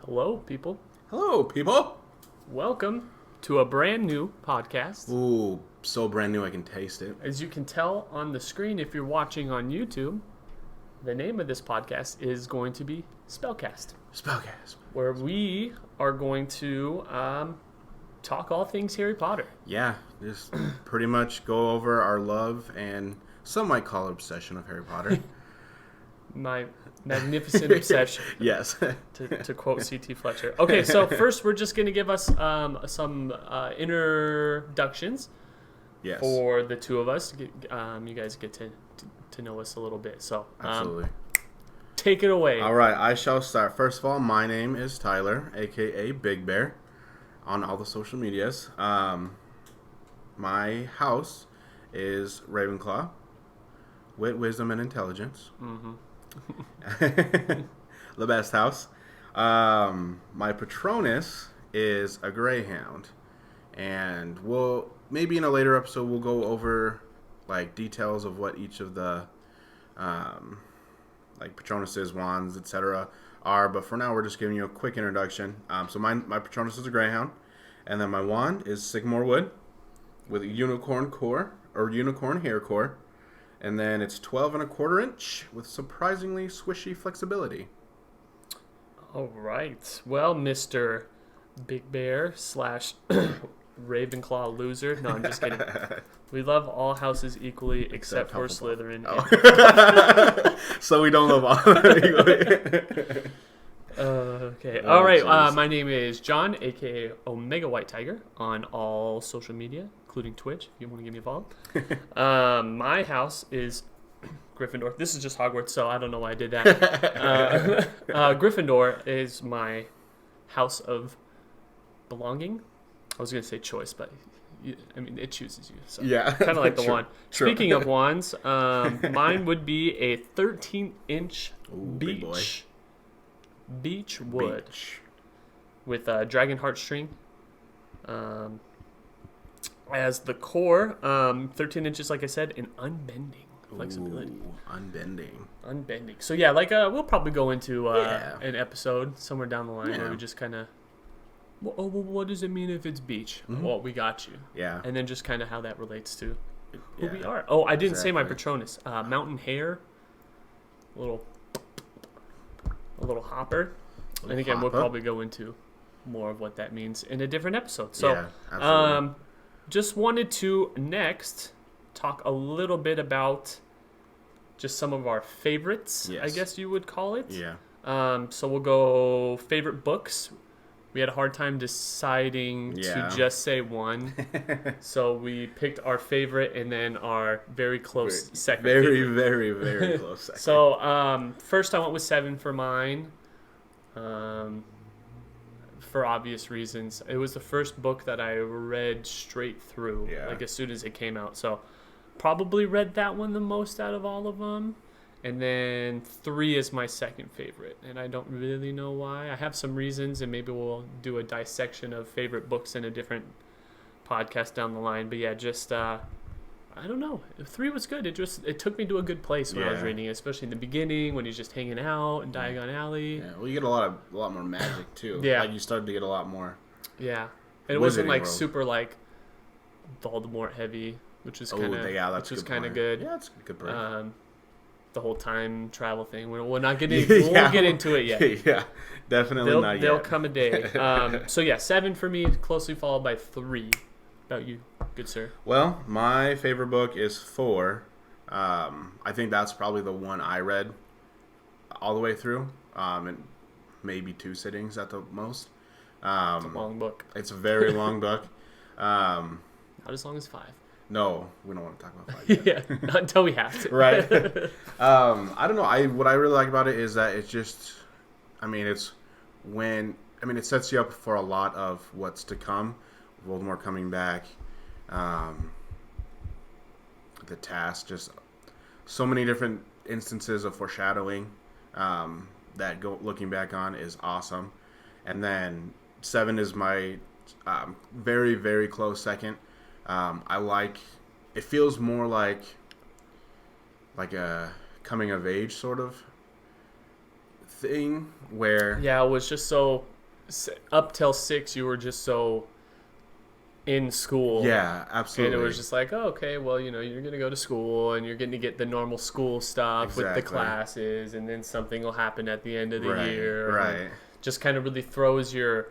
Hello, people. Hello, people. Welcome to a brand new podcast. Ooh, so brand new I can taste it. As you can tell on the screen, if you're watching on YouTube, the name of this podcast is going to be SpellCast, SpellCast. where we are going to talk all things Harry Potter. Yeah, just pretty much go over our love and some might call it obsession of Harry Potter. My magnificent obsession. Yes. to quote C.T. Fletcher. Okay, so first we're just going to give us some introductions Yes. for the two of us. You guys get to know us a little bit. So Absolutely. take it away. All right, I shall start. First of all, my name is Tyler, a.k.a. Big Bear, on all the social medias. My house is Ravenclaw, wit, wisdom, and intelligence. Mm-hmm. The best house. My Patronus is a Greyhound, and we'll maybe in a later episode we'll go over like details of what each of the like Patronuses, wands, etc. are. But for now, we're just giving you a quick introduction. So my Patronus is a Greyhound, and then my wand is Sycamore Wood with a unicorn core or unicorn hair core. And then it's 12 1/4 inch with surprisingly swishy flexibility. All right. Well, Mr. Big Bear / Ravenclaw loser. No, I'm just kidding. We love all houses equally except for Slytherin. Oh. So we don't love all equally. Okay. Oh, All right. geez. My name is John, aka Omega White Tiger, on all social media, including Twitch. If you want to give me a follow. My house is Gryffindor. This is just Hogwarts, so I don't know why I did that. Gryffindor is my house of belonging. I was gonna say choice, but it chooses you. So Yeah. kind of like the True. wand. True. Speaking of wands, mine would be a 13-inch Big boy. beech wood Beach. with a dragon heartstring as the core. 13 inches, like I said, and unbending flexibility. Ooh, unbending. So yeah, like we'll probably go into Yeah. an episode somewhere down the line where Yeah. we just kind of, well, what does it mean if it's beach? Mhm. Well, we got you. Yeah. And then just kind of how that relates to who Yeah. we are. Oh, I didn't say my Exactly. Patronus. Mountain hare, a little hopper. And again, we'll hopper. probably go into more of what that means in a different episode. So, Yeah, absolutely. just wanted to next talk a little bit about just some of our favorites, I Yes. guess you would call it. Yeah. So we'll go favorite books. We had a hard time deciding Yeah. to just say one. So we picked our favorite and then our very close second Very, favorite. very, very close second. So first I went with 7 for mine. For obvious reasons. It was the first book that I read straight through, Yeah. like as soon as it came out. So probably read that one the most out of all of them. And then 3 is my second favorite, and I don't really know why. I have some reasons, and maybe we'll do a dissection of favorite books in a different podcast down the line. But yeah, just I don't know. 3 was good. It took me to a good place when I was Yeah. reading it, especially in the beginning when he's just hanging out in Diagon Alley. Yeah, well, you get a lot more magic too. Yeah. Like you started to get a lot more. Yeah, and it wasn't Wizarding like World. super like Voldemort heavy, which was kind of yeah, which that's was a kind of point. good. Yeah, that's a good break. The whole time travel thing. We're not getting. Yeah. We won't get into it yet. Yeah, definitely not yet. There'll come a day. So yeah, 7 for me, closely followed by 3. About you, good sir. Well, my favorite book is 4. I think that's probably the one I read all the way through, and maybe 2 sittings at the most. It's a long book. It's a very long book. Not as long as 5. No, we don't want to talk about 5 yet. Yeah, not until we have to. Right. I don't know. What I really like about it is that it's just, it sets you up for a lot of what's to come. Voldemort coming back, the task, just so many different instances of foreshadowing that looking back on is awesome. And then 7 is my very, very close second. It feels more like a coming of age sort of thing where Yeah, it was just so up till 6 you were just so in school. yeah, absolutely. And it was just like, oh, okay, well, you're going to go to school and you're getting to get the normal school stuff with the classes, and then something will happen at the end of the year. Right. Just kind of really throws your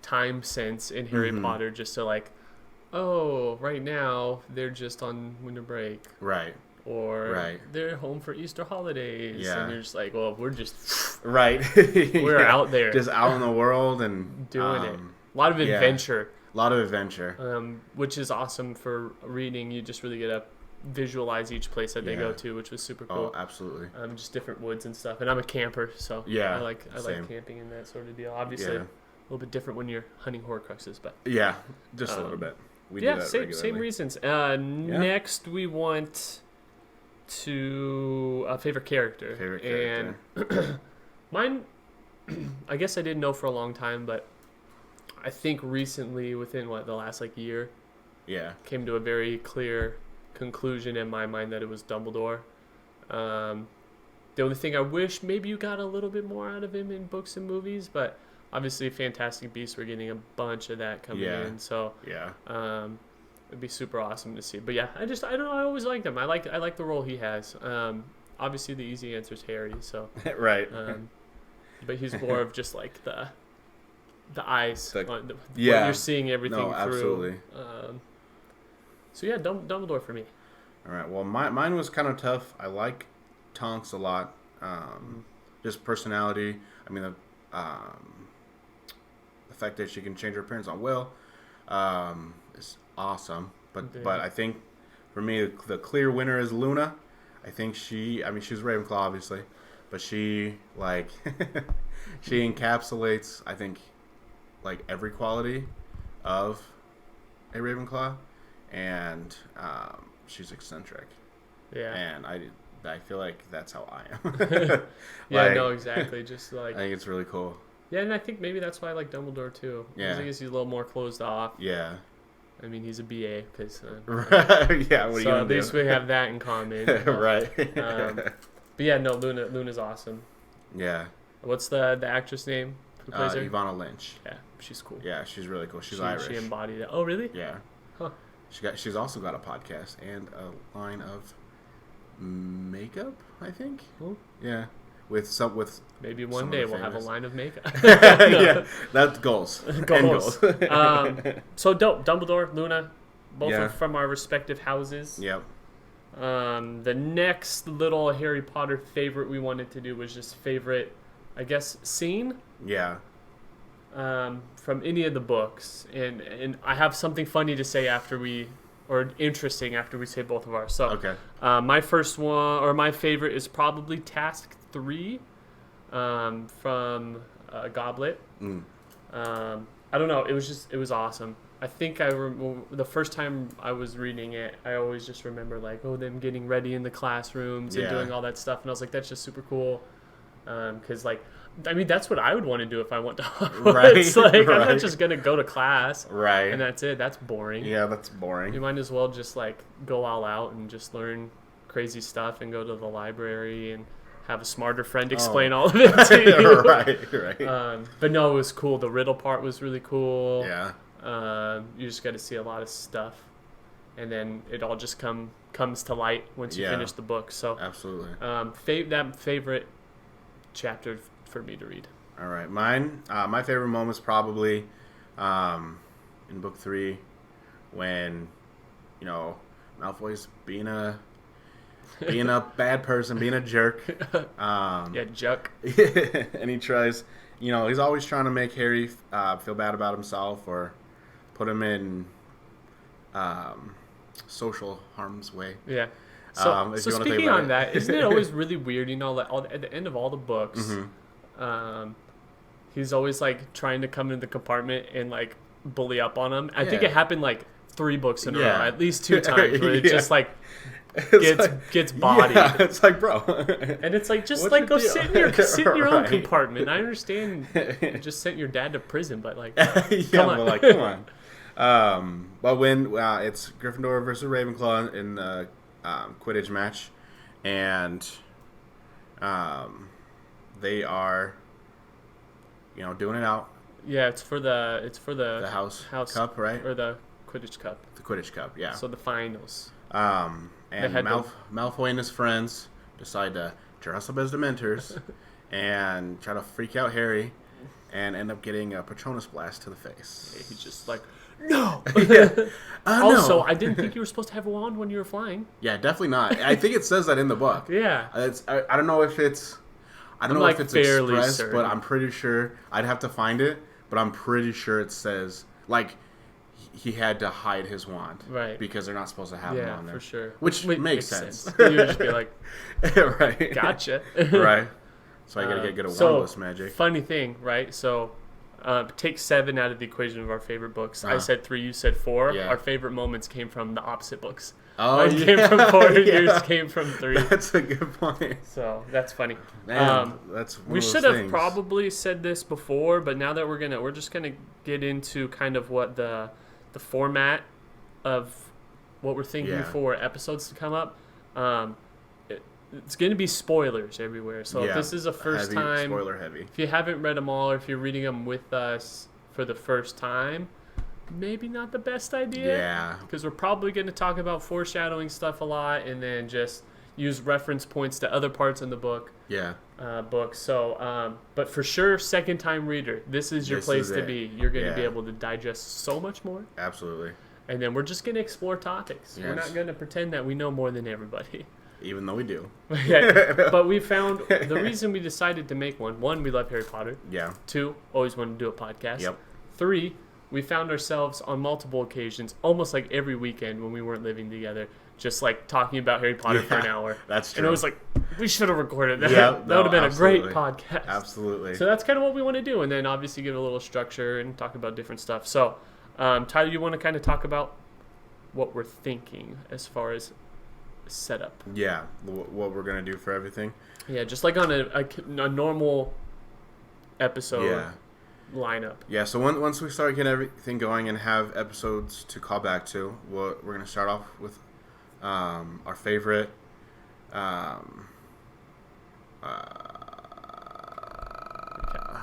time sense in Harry Potter just to like, oh, right now they're just on winter break. Right. Or they're home for Easter holidays. Yeah. And you're just like, well, we're just... Right. We're out there. Just out in the world and... doing it. A lot of adventure. A lot of adventure. Which is awesome for reading. You just really get to visualize each place that they go to, which was super cool. Oh, absolutely. Just different woods and stuff. And I'm a camper, so I like camping and that sort of deal. Obviously, a little bit different when you're hunting Horcruxes, but... Yeah, just a little bit. We do that same reasons. Next, we want... to a favorite character. And mine, I guess I didn't know for a long time, but I think recently, within the last year, came to a very clear conclusion in my mind that it was Dumbledore. The only thing I wish maybe you got a little bit more out of him in books and movies, but obviously Fantastic Beasts, we're getting a bunch of that coming in, so it'd be super awesome to see. But yeah, I don't know, I always liked him. I like the role he has. Obviously the easy answer is Harry, so right. But he's more of just like the eyes, what you're seeing everything through. Absolutely. So yeah, Dumbledore for me. All right. Well, mine was kind of tough. I like Tonks a lot. Just personality. I mean, the fact that she can change her appearance on will is awesome. But I think for me the clear winner is Luna. I think she's Ravenclaw obviously, but she she encapsulates I think every quality of a Ravenclaw, and she's eccentric. Yeah. And I feel like that's how I am. Yeah, no, exactly. Just I think it's really cool. Yeah, and I think maybe that's why I like Dumbledore too. Yeah. I think he's a little more closed off. Yeah. I mean, he's a BA, because... yeah, what are you so at least we have that in common. Right. But yeah, no, Luna's awesome. Yeah. What's the actress name who plays her? Ivana Lynch. Yeah, she's cool. Yeah, she's really cool. She's Irish. She embodied it. Oh, really? Yeah. Huh. She's also got a podcast and a line of makeup, I think. Cool. Yeah. With maybe one day we'll have a line of makeup. Yeah, that's goals. Goals. So dope. Dumbledore, Luna, both from our respective houses. Yep. The next little Harry Potter favorite we wanted to do was just favorite, I guess, scene. Yeah. From any of the books, and I have something funny to say interesting after we say both of ours. So, okay. My first one, or my favorite, is probably Task 3, from Goblet. I don't know. It was awesome. I think the first time I was reading it, I always just remember them getting ready in the classrooms and doing all that stuff, and I was like, that's just super cool. Because that's what I would want to do if I went to Hogwarts. Right, I'm not just gonna go to class, right? And that's it. That's boring. Yeah, that's boring. You might as well just go all out and just learn crazy stuff and go to the library and have a smarter friend explain all of it to you. Right. But no, it was cool. The riddle part was really cool. Yeah. You just got to see a lot of stuff, and then it all just comes to light once you finish the book. So absolutely. That favorite chapter for me to read. All right, mine. My favorite moment is probably in book 3 when Malfoy's being a bad person, being a jerk. Juck. And he tries. He's always trying to make Harry feel bad about himself or put him in social harm's way. Yeah. So speaking on that, isn't it always really weird? At the end of all the books, he's always trying to come into the compartment and bully up on him. I think it happened 3 books in a row, at least 2 times, where it just gets bodied. Yeah, it's bro. And it's just go sit in your own compartment. I understand you just sent your dad to prison, but come on. Come on. But when it's Gryffindor versus Ravenclaw in the Quidditch match, and they are, doing it out. Yeah, it's for the house cup, right? Or the Quidditch Cup. The Quidditch Cup, yeah. So the finals. And Malfoy and his friends decide to dress up as Dementors and try to freak out Harry, and end up getting a Patronus blast to the face. Yeah, he's just like, no. No. I didn't think you were supposed to have a wand when you were flying. Yeah, definitely not. I think it says that in the book. Yeah. I don't know if it's. I don't know if it's expressed, certain. But I'm pretty sure. I'd have to find it, but I'm pretty sure it says like he had to hide his wand, right? Because they're not supposed to have him on there, for sure. Which makes sense. You would just be like, right, gotcha, right. So I gotta get good at wandless magic. Funny thing, right? So. Take 7 out of the equation of our favorite books. I said 3, you said 4. Yeah. Our favorite moments came from the opposite books. Oh, Mine came from 4, yours came from 3. That's a good point. So that's funny. Man, that's one we of those should have things. probably said this before, but now that we're just gonna get into kind of what the format of what we're thinking for episodes to come up. It's going to be spoilers everywhere. So if this is a first time, spoiler heavy. If you haven't read them all, or if you're reading them with us for the first time, maybe not the best idea. Yeah. Because we're probably going to talk about foreshadowing stuff a lot, and then just use reference points to other parts in the book. Yeah. Book. So, but for sure, second time reader, this is your place to be. You're going to be able to digest so much more. Absolutely. And then we're just going to explore topics. Yes. We're not going to pretend that we know more than everybody. Even though we do. Yeah, but we found the reason we decided to make one, we love Harry Potter. Yeah. 2, always wanted to do a podcast. Yep. 3, we found ourselves on multiple occasions, almost like every weekend when we weren't living together, just like talking about Harry Potter for an hour. That's true. And it was like, we should have recorded that. Yeah, that would have been a great podcast. Absolutely. So that's kind of what we want to do. And then obviously give a little structure and talk about different stuff. So, Tyler, you want to kind of talk about what we're thinking as far as setup? Yeah, what we're gonna do for everything. Yeah, just like on a normal episode lineup. Yeah, so once we start getting everything going and have episodes to call back to, we're gonna start off with our favorite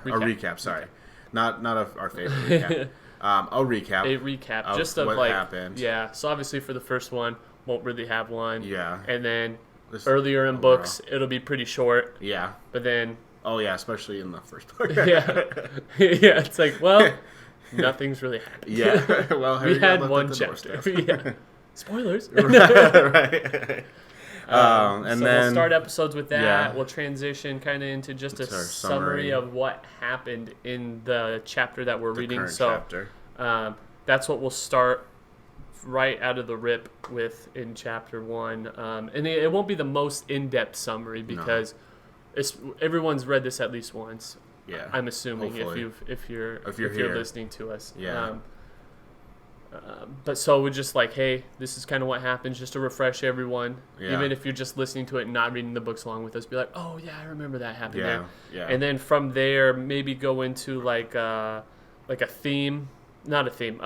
recap. Sorry, not of our favorite recap. A recap just of what happened. Yeah, so obviously for the first one, won't really have one. Yeah. And then earlier in books, it'll be pretty short. Yeah. But then... Oh, yeah, especially in the first book. Yeah, it's like, well, nothing's really happened. Yeah. Well, we had one chapter. Yeah. Spoilers. Right. And so then we'll start episodes with that. Yeah. We'll transition kind of into just a summary of what happened in the chapter that we're reading. Current so chapter. That's what we'll start right out of the rip with in chapter 1. And it won't be the most in-depth summary because everyone's read this at least once. Yeah. I'm assuming hopefully. if you're here. listening to us. Yeah. But so we're just like, hey, this is kind of what happens, just to refresh everyone. Yeah. Even if you're just listening to it and not reading the books along with us, be like, oh yeah, I remember that happened there. Yeah. And then from there, maybe go into like a theme, not a theme.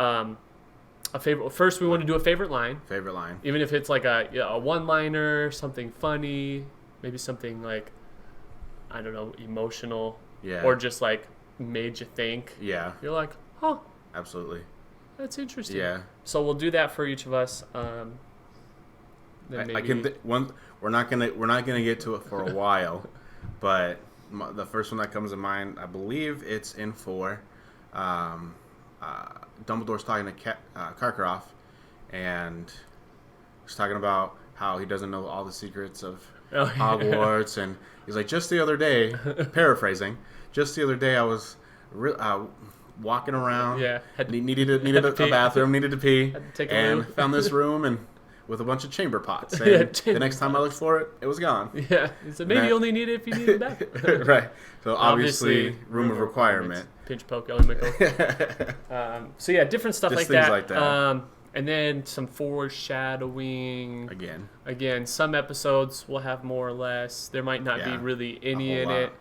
A favorite. First, we want to do a favorite line. Favorite line. Even if it's like a one-liner, something funny, maybe something like, I don't know, emotional. Yeah. Or just like made you think. Yeah. You're like, huh. Absolutely. That's interesting. Yeah. So we'll do that for each of us. I can. We're not gonna get to it for a while, but the first one that comes to mind, I believe it's in 4. Dumbledore's talking to Karkaroff, and he's talking about how he doesn't know all the secrets of Hogwarts, and he's like, just the other day, paraphrasing, just the other day I was walking around, needed a bathroom, needed to pee, and found this room and with a bunch of chamber pots. And the next time I looked for it, it was gone. Yeah, so maybe you only need it if you need it back. Right. So obviously room of requirement. Pinch poke, Ellie Mickle. So yeah, different stuff just like things that. And then some foreshadowing. Again, some episodes will have more or less. There might not be really any in it.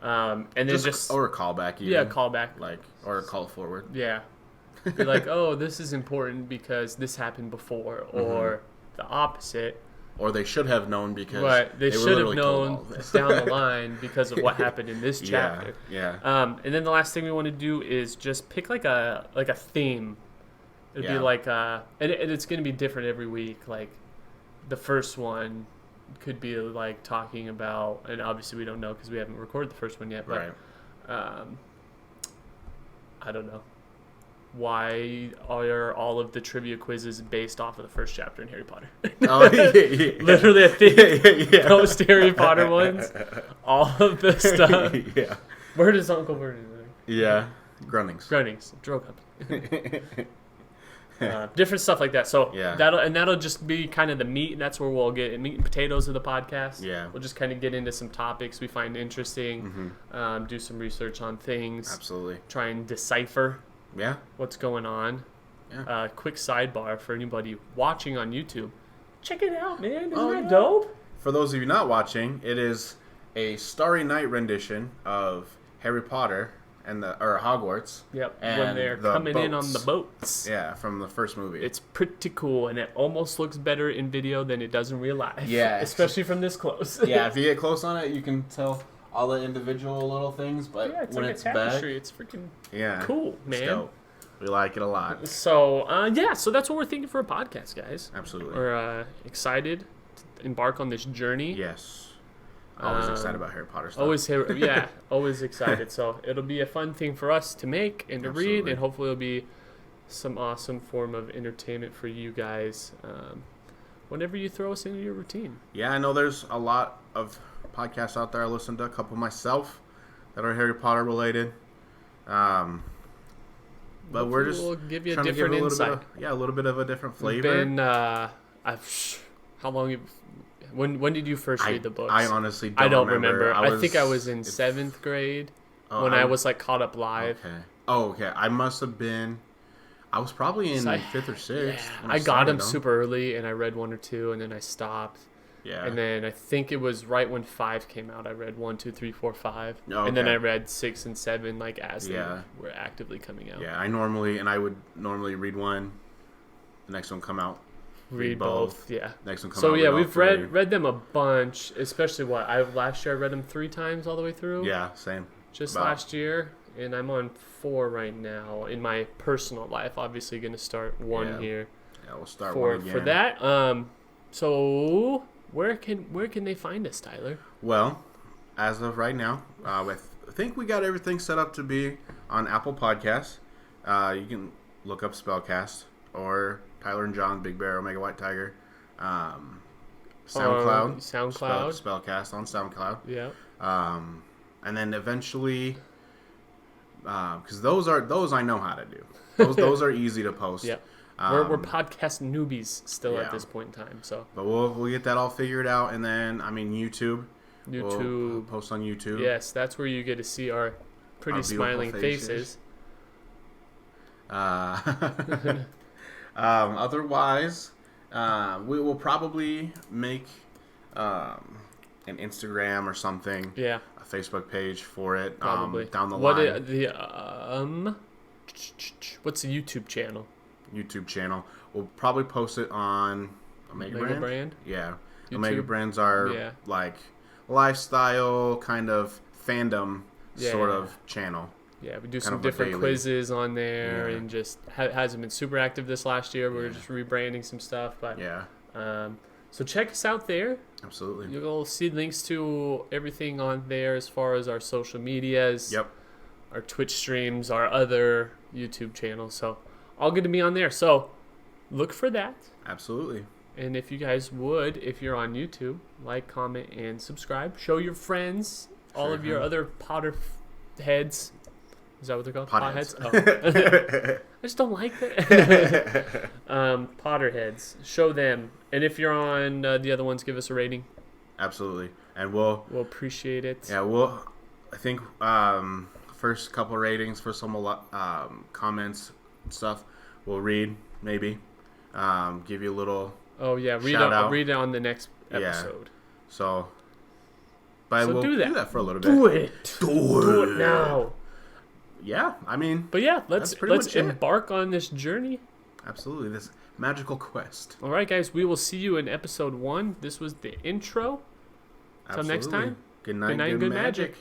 And then just or a callback. Even. Yeah, callback. Or a call forward. Yeah. Be like, oh, this is important because this happened before, or the opposite. or they should have known because they were should have literally told all known of this. down the line because of what happened in this chapter. Yeah. And then the last thing we want to do is just pick like a theme. It'd be like and it's going to be different every week. Like the first one could be like talking about, and obviously we don't know because we haven't recorded the first one yet. But I don't know. Why are all of the trivia quizzes based off of the first chapter in Harry Potter? Literally, I think most Harry Potter ones, all of the stuff. Where does Uncle Vernon live? Yeah, Grunnings. Drill company. Different stuff like that. So that'll just be kind of the meat, and that's where we'll get meat and potatoes of the podcast. Yeah, we'll just kind of get into some topics we find interesting, do some research on things. Absolutely. Try and decipher. Yeah. What's going on? Yeah. Quick sidebar for anybody watching on YouTube. Check it out, man. Isn't that dope? For those of you not watching, it is a Starry Night rendition of Harry Potter or Hogwarts. Yep. And when they're coming in on the boats. Yeah, from the first movie. It's pretty cool, and it almost looks better in video than it does in real life. Yeah. Especially from this close. Yeah, if you get close on it, you can tell all the individual little things, but it's when like it's a tapestry. It's freaking cool, man. It's dope. We like it a lot. So, so that's what we're thinking for a podcast, guys. Absolutely. We're excited to embark on this journey. Yes. Always excited about Harry Potter stuff. Always excited. So it'll be a fun thing for us to make and to read, and hopefully it'll be some awesome form of entertainment for you guys whenever you throw us into your routine. Yeah, I know there's a lot of podcasts out there. I listen to a couple myself that are Harry Potter related. But we're just we'll give you a trying different to give insight. a little bit of a different flavor. How long? When did you first read the books? I honestly don't remember. I think I was in 7th grade when I was like caught up live. Okay. Oh, okay. I must have been. I was probably in 5th or 6th. Yeah, I got them super early, and I read 1 or 2, and then I stopped. Yeah. And then I think it was right when 5 came out. I read 1, 2, 3, 4, 5. Oh, okay. And then I read 6 and 7 like as they were actively coming out. Yeah, I would normally read 1, the next one come out. Read both. Yeah. Next one come out. So yeah, we've read them a bunch, especially last year I read them 3 times all the way through. Yeah, same. Last year, and I'm on 4 right now in my personal life. Obviously going to start 1 here. Yeah, we'll start 1 again. For that. So where can they find us, Tyler? Well, as of right now, I think we got everything set up to be on Apple Podcasts. You can look up SpellCast or Tyler and John, Big Bear, Omega White Tiger. SoundCloud. SpellCast on SoundCloud. Yeah. And then eventually, because those I know how to do. Those are easy to post. Yeah. We're podcast newbies still at this point in time. So, but we'll get that all figured out, and then YouTube. We'll post on YouTube. Yes, that's where you get to see our pretty smiling faces. Otherwise, we will probably make an Instagram or something. Yeah. A Facebook page for it. Probably down the line. What's the YouTube channel? YouTube channel. We'll probably post it on Omega Brand. Yeah. YouTube. Omega Brands are like lifestyle kind of fandom sort of channel. Yeah, we do some different quizzes on there, and just hasn't been super active this last year. We're just rebranding some stuff, but so check us out there. Absolutely. You'll see links to everything on there as far as our social medias. Yep. Our Twitch streams, our other YouTube channels. So all good to be on there. So look for that. Absolutely. And if you guys would, if you're on YouTube, like, comment, and subscribe. Show your friends, all of your other Potter heads. Is that what they're called? Potheads. Oh. I just don't like that. Potterheads. Show them. And if you're on the other ones, give us a rating. Absolutely. And we'll appreciate it. Yeah, I think first couple ratings for some comments and stuff, we'll read, maybe. Give you a little read it on the next episode. So we'll do that for a little bit. Do it now. Yeah, I mean, but yeah, let's embark on this journey Absolutely. This magical quest. All right, guys. We will see you in episode 1. This was the intro. Till next time. Good night, good magic.